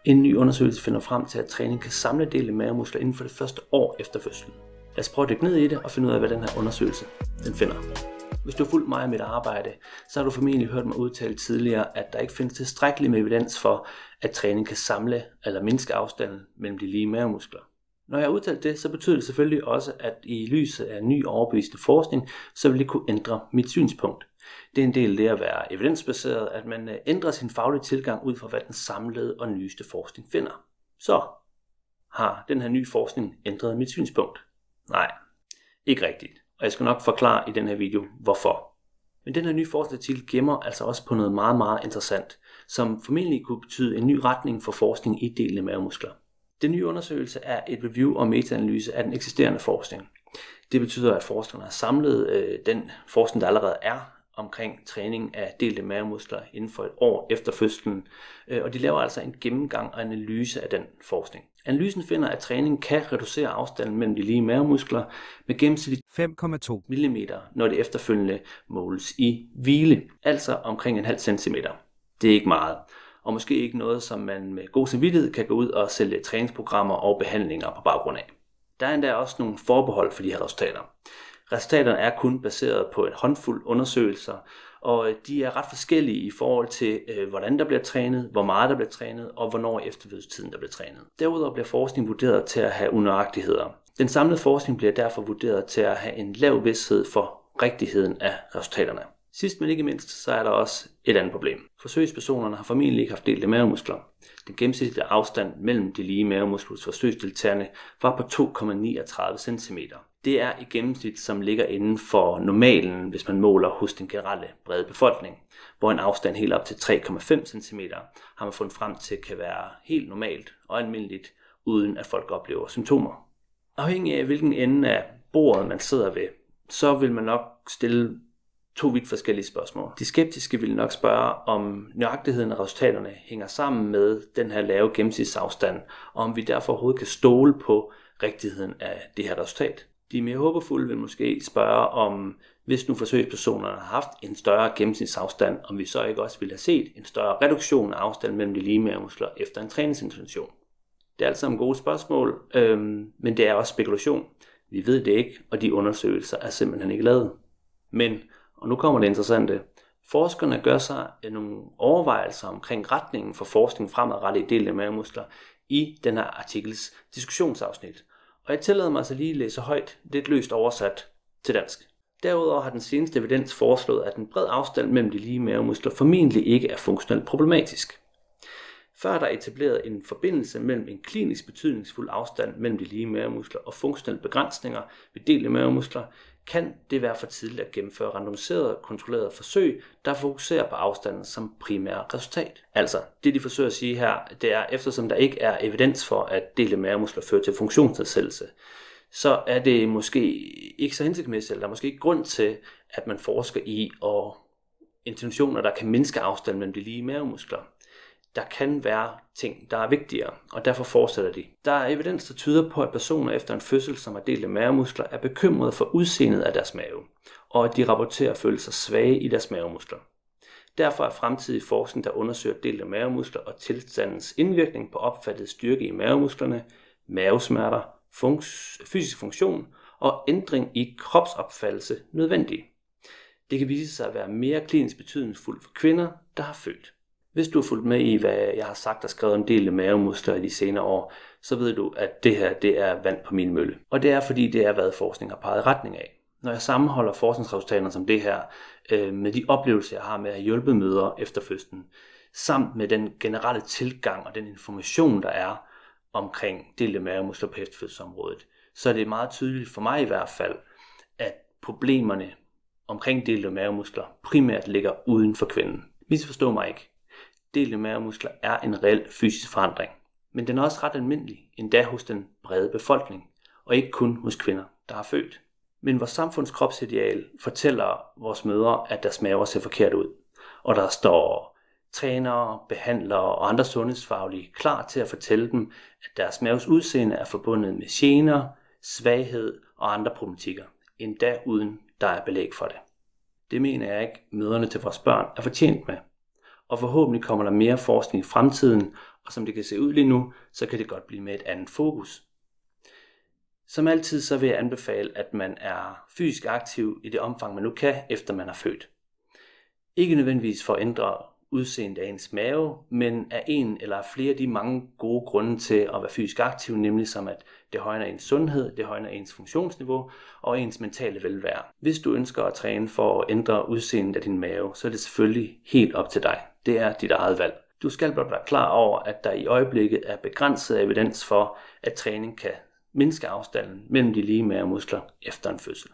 En ny undersøgelse finder frem til, at træning kan samle dele mavemuskler inden for det første år efter fødslen. Lad os prøve at dykke ned i det og finde ud af, hvad den her undersøgelse den finder. Hvis du har fulgt mig i mit arbejde, så har du formentlig hørt mig udtale tidligere, at der ikke findes tilstrækkelig med evidens for, at træning kan samle eller mindske afstanden mellem de lige mavemuskler. Når jeg har udtalt det, så betyder det selvfølgelig også, at i lyset af ny overbevisende forskning, så vil det kunne ændre mit synspunkt. Det er en del af det at være evidensbaseret, at man ændrer sin faglige tilgang ud fra, hvad den samlede og nyeste forskning finder. Så har den her nye forskning ændret mit synspunkt? Nej, ikke rigtigt. Og jeg skal nok forklare i den her video, hvorfor. Men den her nye forskningsartikel gemmer altså også på noget meget, meget interessant, som formentlig kunne betyde en ny retning for forskning i delene mavemuskler. Den nye undersøgelse er et review og metaanalyse af den eksisterende forskning. Det betyder, at forskerne har samlet den forskning, der allerede er omkring træning af delte mavemuskler inden for et år efter fødslen, og de laver altså en gennemgang og analyse af den forskning. Analysen finder, at træning kan reducere afstanden mellem de lige mavemuskler med gennemsnitligt 5,2 mm, når det efterfølgende måles i hvile, altså omkring en halv centimeter. Det er ikke meget, og måske ikke noget, som man med god samvittighed kan gå ud og sælge træningsprogrammer og behandlinger på baggrund af. Der er endda også nogle forbehold for de her resultater. Resultaterne er kun baseret på en håndfuld undersøgelser, og de er ret forskellige i forhold til, hvordan der bliver trænet, hvor meget der bliver trænet, og hvornår i efterfødselstiden der bliver trænet. Derudover bliver forskning vurderet til at have unøjagtigheder. Den samlede forskning bliver derfor vurderet til at have en lav vished for rigtigheden af resultaterne. Sidst men ikke mindst, så er der også et andet problem. Forsøgspersonerne har formentlig ikke haft delte mavemuskler. Den gennemsnitlige afstand mellem de lige mavemuskler hos forsøgsdeltagerne var på 2,39 cm. Det er i gennemsnit, som ligger inden for normalen, hvis man måler hos den generelle brede befolkning, hvor en afstand helt op til 3,5 cm har man fundet frem til kan være helt normalt og almindeligt, uden at folk oplever symptomer. Afhængig af hvilken ende af bordet man sidder ved, så vil man nok stille to vidt forskellige spørgsmål. De skeptiske vil nok spørge, om nøjagtigheden af resultaterne hænger sammen med den her lave gennemsnitsafstand, og om vi derfor overhovedet kan stole på rigtigheden af det her resultat. De mere håbefulde vil måske spørge om, hvis nu forsøgspersonerne har haft en større gennemsnitsafstand, om vi så ikke også ville have set en større reduktion af afstanden mellem de lige mavemuskler efter en træningsintervention. Det er altså et gode spørgsmål, men det er også spekulation. Vi ved det ikke, og de undersøgelser er simpelthen ikke lavet. Men, og nu kommer det interessante, forskerne gør sig nogle overvejelser omkring retningen for forskning fremadrettet i delte mavemuskler i den her artikels diskussionsafsnit. Og jeg tillader mig altså lige at læse højt, lidt løst oversat til dansk. Derudover har den seneste evidens foreslået, at en bred afstand mellem de lige mavemuskler formentlig ikke er funktionelt problematisk. Før der er etableret en forbindelse mellem en klinisk betydningsfuld afstand mellem de lige mavemuskler og funktionelle begrænsninger ved delte mavemuskler, kan det være for tidligt at gennemføre randomiserede kontrollerede forsøg, der fokuserer på afstanden som primære resultat. Altså, det de forsøger at sige her, det er, eftersom der ikke er evidens for, at delte mavemuskler fører til funktionsnedsættelse, så er det måske ikke så hensigtsmæssigt, eller der er måske ikke grund til, at man forsker i og interventioner, der kan mindske afstanden mellem de lige mavemuskler. Der kan være ting, der er vigtigere, og derfor fortsætter de. Der er evidens, der tyder på, at personer efter en fødsel, som har delte mavemuskler, er bekymrede for udseendet af deres mave, og at de rapporterer at føle sig svage i deres mavemuskler. Derfor er fremtidig forskning, der undersøger delte mavemuskler og tilstandens indvirkning på opfattet styrke i mavemusklerne, mavesmerter, fysisk funktion og ændring i kropsopfattelse nødvendig. Det kan vise sig at være mere klinisk betydningsfuldt for kvinder, der har født. Hvis du har fulgt med i, hvad jeg har sagt og skrevet om delte mavemuskler i de senere år, så ved du, at det her det er vand på min mølle. Og det er fordi, det er, hvad forskning har peget i retning af. Når jeg sammenholder forskningsresultater som det her, med de oplevelser, jeg har med at have hjulpet mødre efter fødslen, samt med den generelle tilgang og den information, der er omkring delte mavemuskler på efterfødselsområdet, så er det meget tydeligt for mig i hvert fald, at problemerne omkring delte mavemuskler primært ligger uden for kvinden. Misforstå mig ikke. Delte mavemuskler er en reel fysisk forandring, men den er også ret almindelig, endda hos den brede befolkning, og ikke kun hos kvinder, der har født. Men vores samfunds kropsideal fortæller vores mødre, at deres maver ser forkert ud, og der står trænere, behandlere og andre sundhedsfaglige klar til at fortælle dem, at deres maves udseende er forbundet med gener, svaghed og andre problematikker, endda uden der er belæg for det. Det mener jeg ikke, mødrene til vores børn er fortjent med. og forhåbentlig kommer der mere forskning i fremtiden, og som det kan se ud lige nu, så kan det godt blive med et andet fokus. Som altid så vil jeg anbefale, at man er fysisk aktiv i det omfang, man nu kan, efter man er født. Ikke nødvendigvis for at ændre udseendet af ens mave, men af en eller flere af de mange gode grunde til at være fysisk aktiv, nemlig som at det højner ens sundhed, det højner ens funktionsniveau og ens mentale velvære. Hvis du ønsker at træne for at ændre udseendet af din mave, så er det selvfølgelig helt op til dig. Det er dit eget valg. Du skal blot være klar over, at der i øjeblikket er begrænset evidens for, at træning kan mindske afstanden mellem de lige mavemuskler efter en fødsel.